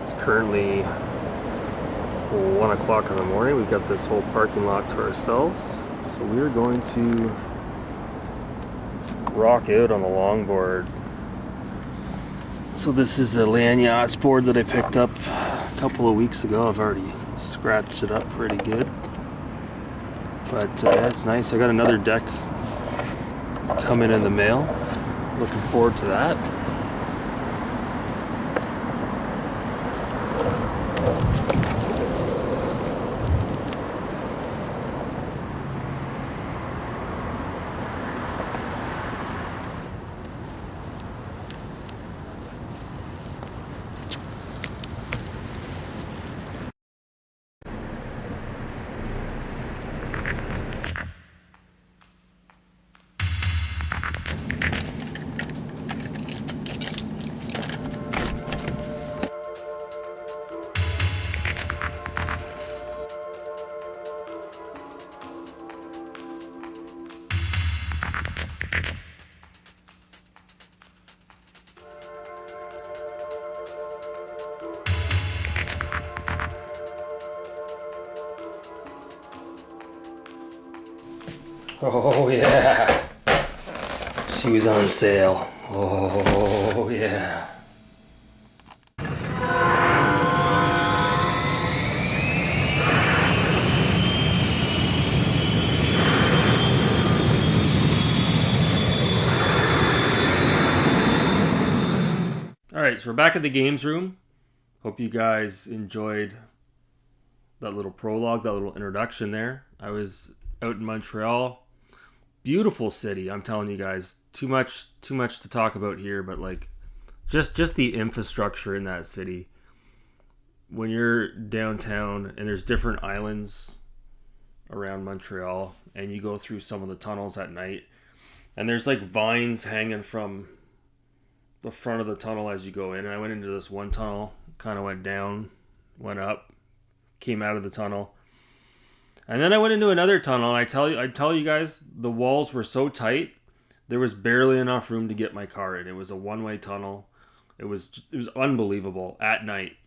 It's currently 1 o'clock in the morning. We've got this whole parking lot to ourselves. So we're going to rock out on the longboard. So this is a Lanyards board that I picked up a couple of weeks ago. I've already scratched it up pretty good. But yeah, it's nice. I got another deck coming in the mail. Looking forward to that. Oh yeah, she was on sale. Oh yeah. Alright, so we're back at the games room. Hope you guys enjoyed that little prologue, that little introduction there. I was out in Montreal. Beautiful city, I'm telling you guys. Too much to talk about here, but like just the infrastructure in that city. When you're downtown and there's different islands around Montreal and you go through some of the tunnels at night and there's like vines hanging from the front of the tunnel as you go in. And I went into this one tunnel, kind of went down, went up, came out of the tunnel. And then I went into another tunnel, and I tell you guys, the walls were so tight, there was barely enough room to get my car in. It was a one-way tunnel. It was unbelievable at night.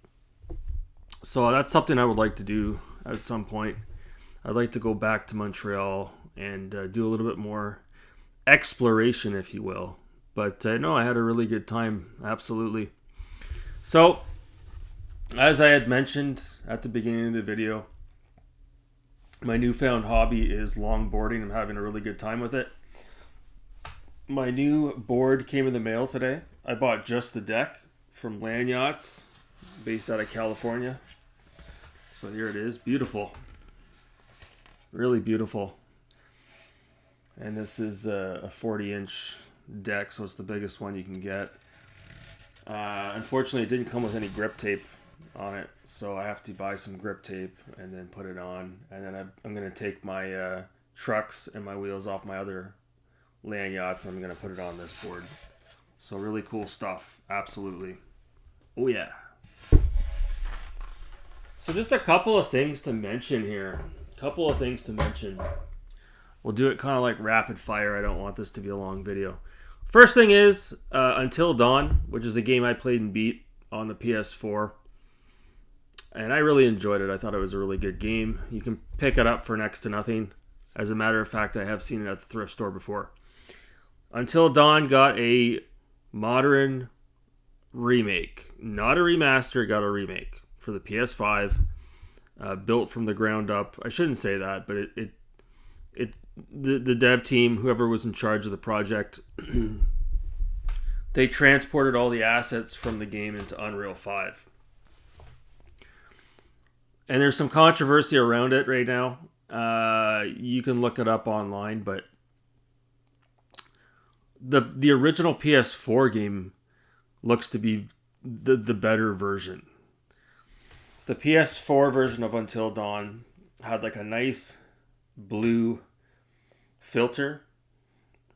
So that's something I would like to do at some point. I'd like to go back to Montreal and do a little bit more exploration, if you will. But no, I had a really good time, absolutely. So, as I had mentioned at the beginning of the video, my newfound hobby is longboarding. I'm having a really good time with it. My new board came in the mail today. I bought just the deck from Lanyards, based out of California. So here it is. Beautiful. Really beautiful. And this is a 40-inch deck, so it's the biggest one you can get. Unfortunately, it didn't come with any grip tape on it, so I have to buy some grip tape and then put it on, and then I'm going to take my trucks and my wheels off my other Lanyards and I'm going to put it on this board. So really cool stuff, absolutely. Oh yeah. So just a couple of things to mention here. We'll do it kind of like rapid fire. I don't want this to be a long video. First thing is Until Dawn, which is a game I played and beat on the PS4. And I really enjoyed it. I thought it was a really good game. You can pick it up for next to nothing. As a matter of fact, I have seen it at the thrift store before. Until Dawn got a modern remake. Not a remaster, got a remake for the PS5. Built from the ground up. I shouldn't say that, but the dev team, whoever was in charge of the project, they transported all the assets from the game into Unreal 5. And there's some controversy around it right now. You can look it up online, but the original PS4 game looks to be the better version. The PS4 version of Until Dawn had like a nice blue filter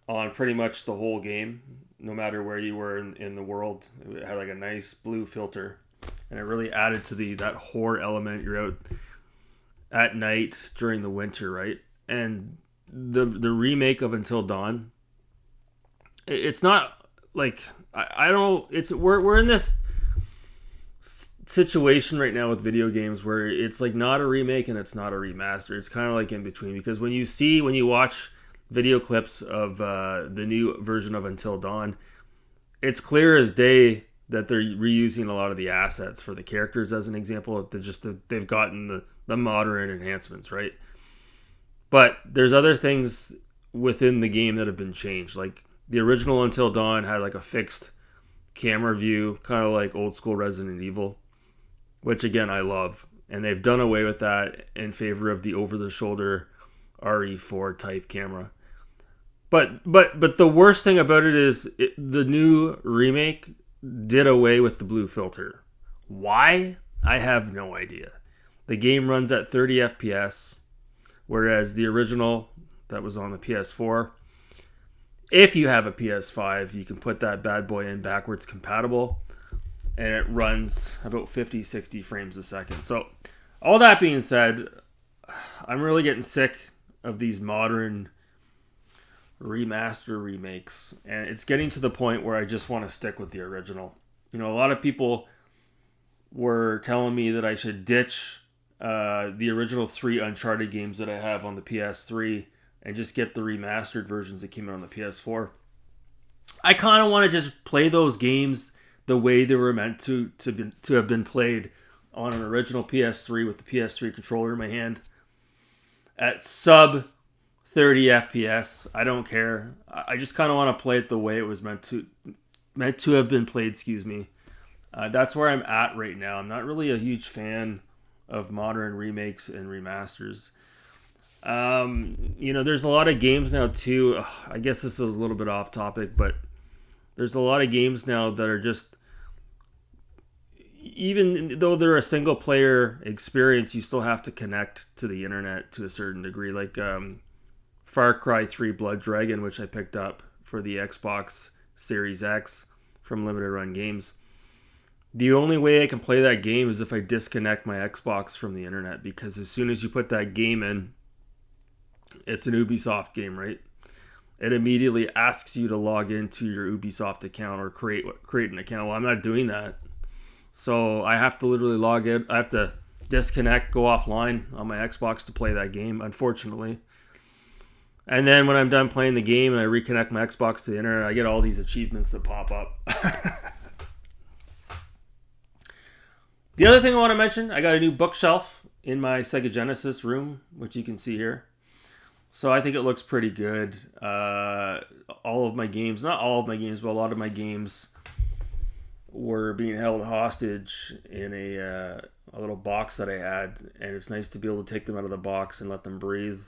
on pretty much the whole game, no matter where you were in the world. It had like a nice blue filter. And it really added to that horror element. You're out at night during the winter, right? And the remake of Until Dawn, it's not like I don't. It's we're in this situation right now with video games where it's like not a remake and it's not a remaster. It's kind of like in between, because when you watch video clips of the new version of Until Dawn, it's clear as day that they're reusing a lot of the assets for the characters. As an example, they've gotten the modern enhancements, right? But there's other things within the game that have been changed. Like the original Until Dawn had like a fixed camera view, kind of like old school Resident Evil, which again I love. And they've done away with that in favor of the over-the-shoulder RE4 type camera. But the worst thing about it is the new remake did away with the blue filter. Why? I have no idea. The game runs at 30 FPS, whereas the original that was on the PS4, if you have a PS5, you can put that bad boy in backwards compatible, and it runs about 50, 60 frames a second. So, all that being said, I'm really getting sick of these modern remaster remakes, and it's getting to the point where I just want to stick with the original. You know, a lot of people were telling me that I should ditch the original 3 Uncharted games that I have on the PS3 and just get the remastered versions that came out on the PS4. I kind of want to just play those games the way they were meant to have been played on an original PS3 with the PS3 controller in my hand at sub 30 FPS. I don't care. I just kind of want to play it the way it was meant to have been played. Excuse me. That's where I'm at right now. I'm not really a huge fan of modern remakes and remasters. You know, there's a lot of games now too. I guess this is a little bit off topic, but there's a lot of games now that are just, even though they're a single player experience, you still have to connect to the internet to a certain degree. Like Far Cry 3 Blood Dragon, which I picked up for the Xbox Series X from Limited Run Games. The only way I can play that game is if I disconnect my Xbox from the internet, because as soon as you put that game in, it's an Ubisoft game, right? It immediately asks you to log into your Ubisoft account or create an account. Well, I'm not doing that. So I have to literally log in. I have to disconnect, go offline on my Xbox to play that game, unfortunately. And then when I'm done playing the game and I reconnect my Xbox to the internet, I get all these achievements that pop up. The other thing I want to mention, I got a new bookshelf in my Sega Genesis room, which you can see here. So I think it looks pretty good. All of my games, not all of my games, but a lot of my games were being held hostage in a little box that I had. And it's nice to be able to take them out of the box and let them breathe.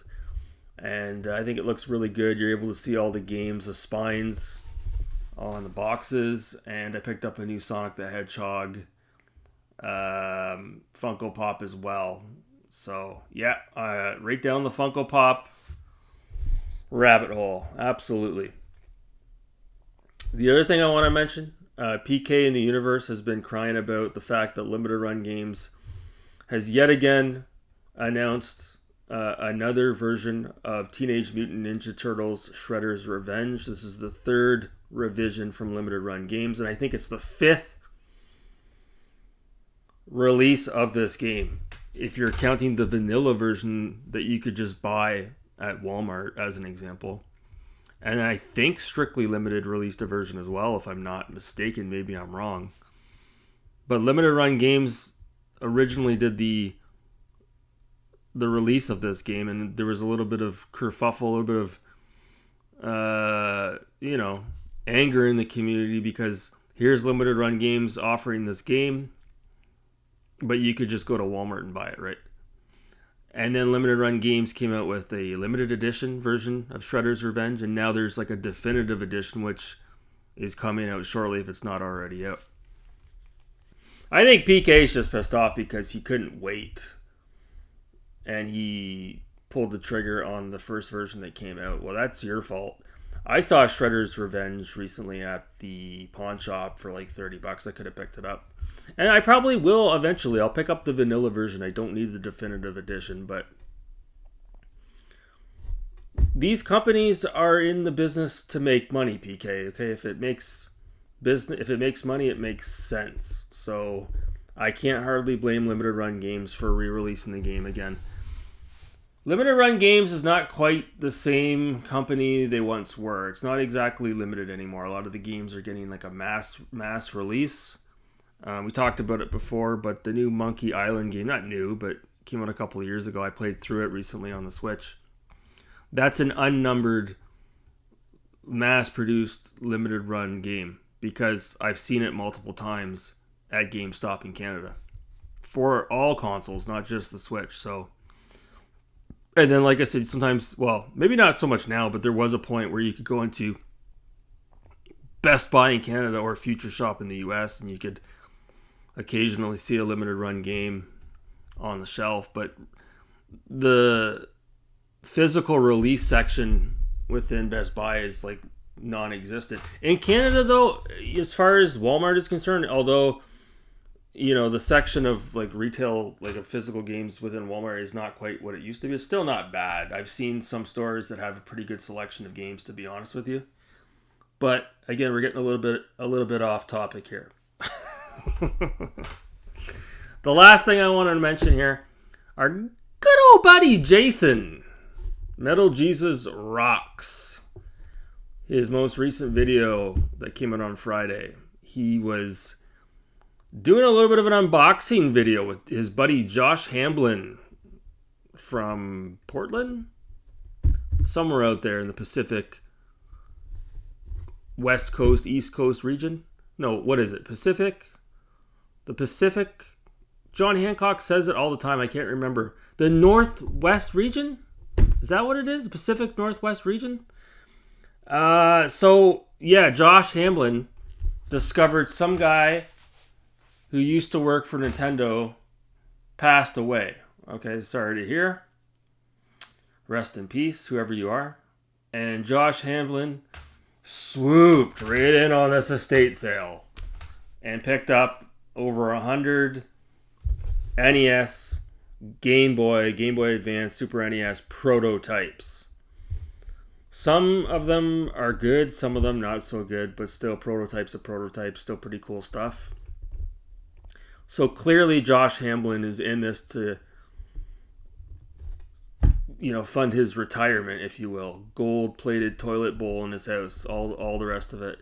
And I think it looks really good. You're able to see all the games, the spines on the boxes. And I picked up a new Sonic the Hedgehog Funko Pop as well. So yeah, right down the Funko Pop rabbit hole. Absolutely. The other thing I want to mention, PK in the universe has been crying about the fact that Limited Run Games has yet again announced another version of Teenage Mutant Ninja Turtles Shredder's Revenge. This is the 3rd revision from Limited Run Games, and I think it's the 5th release of this game, if you're counting the vanilla version that you could just buy at Walmart as an example. And I think Strictly Limited released a version as well, if I'm not mistaken. Maybe I'm wrong, but Limited Run Games originally did the release of this game, and there was a little bit of kerfuffle, a little bit of anger in the community, because here's Limited Run Games offering this game, but you could just go to Walmart and buy it, right? And then Limited Run Games came out with a limited edition version of Shredder's Revenge, and now there's like a definitive edition, which is coming out shortly if it's not already out. I think PK is just pissed off because he couldn't wait, and he pulled the trigger on the first version that came out. Well, that's your fault. I saw Shredder's Revenge recently at the pawn shop for like $30. I could have picked it up. And I probably will eventually. I'll pick up the vanilla version. I don't need the definitive edition, but these companies are in the business to make money, PK. Okay, if it makes money, it makes sense. So I can't hardly blame Limited Run Games for re-releasing the game again. Limited Run Games is not quite the same company they once were. It's not exactly limited anymore. A lot of the games are getting like a mass release. We talked about it before, but the new Monkey Island game, not new, but came out a couple of years ago. I played through it recently on the Switch. That's an unnumbered, mass-produced, limited run game because I've seen it multiple times at GameStop in Canada for all consoles, not just the Switch. So, and then, like I said, sometimes, well, maybe not so much now, but there was a point where you could go into Best Buy in Canada or Future Shop in the US, and you could occasionally see a limited run game on the shelf, but the physical release section within Best Buy is like non-existent. In Canada, though, as far as Walmart is concerned, although, you know, the section of like retail, like of physical games within Walmart is not quite what it used to be. It's still not bad. I've seen some stores that have a pretty good selection of games, to be honest with you. But again, we're getting a little bit off topic here. The last thing I wanted to mention here, our good old buddy Jason, MetalJesusRocks, his most recent video that came out on Friday, he was doing a little bit of an unboxing video with his buddy Josh Hamblin from Portland, somewhere out there in the Pacific West Coast, East Coast region. No, what is it? Pacific? The Pacific? John Hancock says it all the time. I can't remember. The Northwest region? Is that what it is? The Pacific Northwest region? So, yeah, Josh Hamblin discovered some guy who used to work for Nintendo passed away. Okay, sorry to hear. Rest in peace, whoever you are. And Josh Hamblin swooped right in on this estate sale and picked up over 100 NES, Game Boy Advance, Super NES prototypes. Some of them are good, some of them not so good, but still prototypes of prototypes, still pretty cool stuff. So clearly Josh Hamblin is in this to, you know, fund his retirement, if you will. Gold-plated toilet bowl in his house, all the rest of it.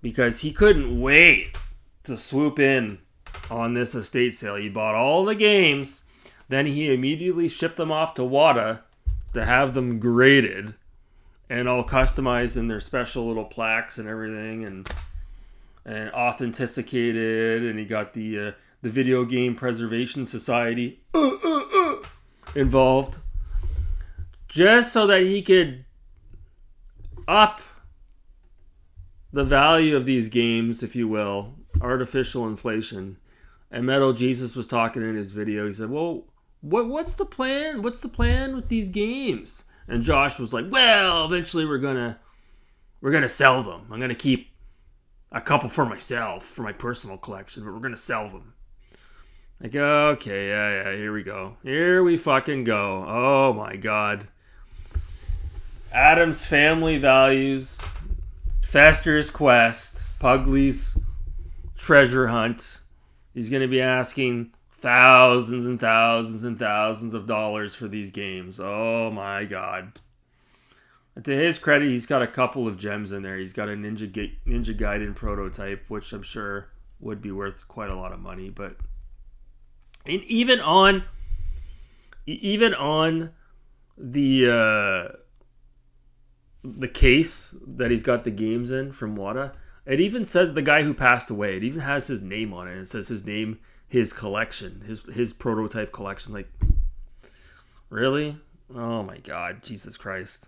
Because he couldn't wait to swoop in on this estate sale. He bought all the games, then he immediately shipped them off to WATA to have them graded and all customized in their special little plaques and everything, and authenticated, and he got the Video Game Preservation Society involved, just so that he could up the value of these games, if you will, artificial inflation. And Metal Jesus was talking in his video. He said, well, what's the plan? What's the plan with these games? And Josh was like, well, eventually we're gonna sell them. I'm gonna keep a couple for myself, for my personal collection, but we're gonna sell them. Like, okay, yeah, here we go. Here we fucking go. Oh my God. Adam's Family Values, Fester's Quest, Pugly's Treasure Hunt. He's going to be asking thousands and thousands and thousands of dollars for these games. Oh my God. And to his credit, he's got a couple of gems in there. He's got a Ninja Gaiden prototype, which I'm sure would be worth quite a lot of money. But even on the case that he's got the games in from WATA, it even says the guy who passed away. It even has his name on it. It says his name, his collection, his prototype collection. Like, really? Oh my God, Jesus Christ.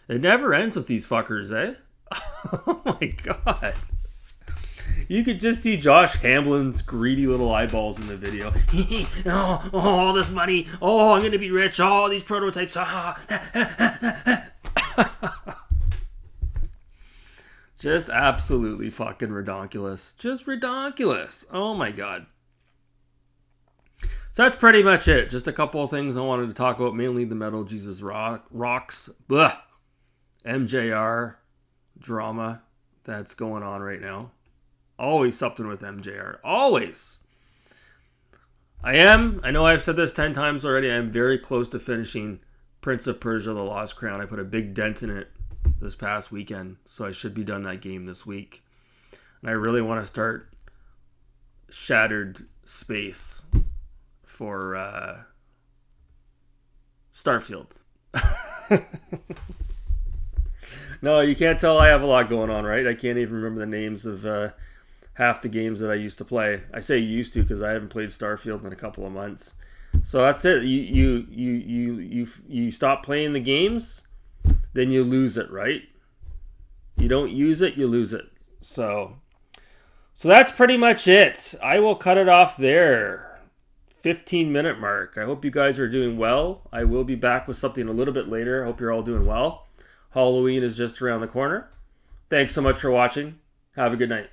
It never ends with these fuckers, eh? Oh my God. You could just see Josh Hamblin's greedy little eyeballs in the video. Oh, all this money. Oh, I'm going to be rich. All these prototypes. Just absolutely fucking redonkulous. Just redonkulous. Oh my God. So that's pretty much it. Just a couple of things I wanted to talk about. Mainly the MetalJesusRocks MJR drama that's going on right now. Always something with MJR. Always. I know I've said this 10 times already. I'm very close to finishing Prince of Persia: The Lost Crown. I put a big dent in it this past weekend, so I should be done that game this week. And I really want to start Shattered Space for Starfield. No, you can't tell I have a lot going on, right? I can't even remember the names of half the games that I used to play. I say used to because I haven't played Starfield in a couple of months. So that's it. You stop playing the games, then you lose it, right? You don't use it, you lose it. So that's pretty much it. I will cut it off there. 15-minute mark. I hope you guys are doing well. I will be back with something a little bit later. I hope you're all doing well. Halloween is just around the corner. Thanks so much for watching. Have a good night.